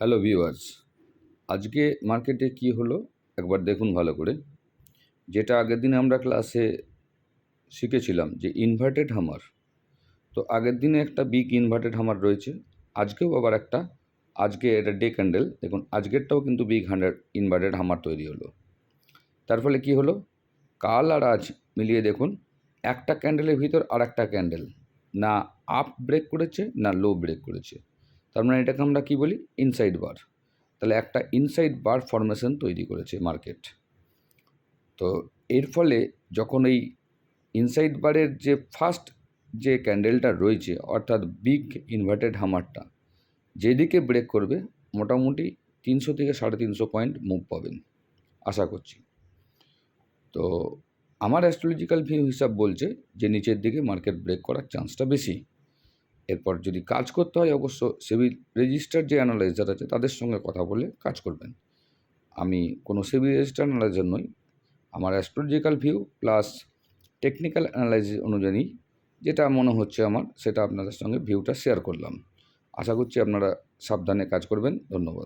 Hello viewers, আজকে মার্কেটে কি হলো একবার দেখুন ভালো করে। যেটা আগের দিনে আমরা ক্লাসে শিখেছিলাম যে ইনভার্টেড হামার, তো আগের দিনে একটা বিগ ইনভার্টেড হামার রয়েছে, আজকেও আবার একটা। আজকে এটা ডে ক্যান্ডেল, দেখুন আজকেরটাও কিন্তু বিগ ইনভার্টেড হামার তৈরি হলো। তার ফলে কি হলো, কাল আর আজ মিলিয়ে দেখুন একটা ক্যান্ডেলের ভিতর আর একটা ক্যান্ডেল না আপ ব্রেক করেছে না লো ব্রেক করেছে। তার মানে এটাকে আমরা কী বলি, ইনসাইড বার। তাহলে একটা ইনসাইড বার ফরমেশন তৈরি করেছে মার্কেট। তো এর ফলে যখন এই ইনসাইড বারের যে ফার্স্ট যে ক্যান্ডেলটা রয়েছে, অর্থাৎ বিগ ইনভার্টেড হামারটা যেদিকে ব্রেক করবে, মোটামুটি 300 থেকে 350 পয়েন্ট মুভ পাবেন আশা করছি। তো আমার অ্যাস্ট্রোলজিক্যাল ভিউ হিসাব বলছে যে নিচের দিকে মার্কেট ব্রেক করার চান্সটা বেশি। এরপর যদি কাজ করতে হয়, অবশ্য সিভিল রেজিস্টার যে অ্যানালাইজার আছে তাদের সঙ্গে কথা বলে কাজ করবেন। আমি কোনো সিভিল রেজিস্টার অ্যানালাইজার নই। আমার astrological view plus technical analysis অনুযায়ী যেটা মনে হচ্ছে আমার, সেটা আপনাদের সঙ্গে ভিউটা শেয়ার করলাম। আশা করছি আপনারা সাবধানে কাজ করবেন। ধন্যবাদ।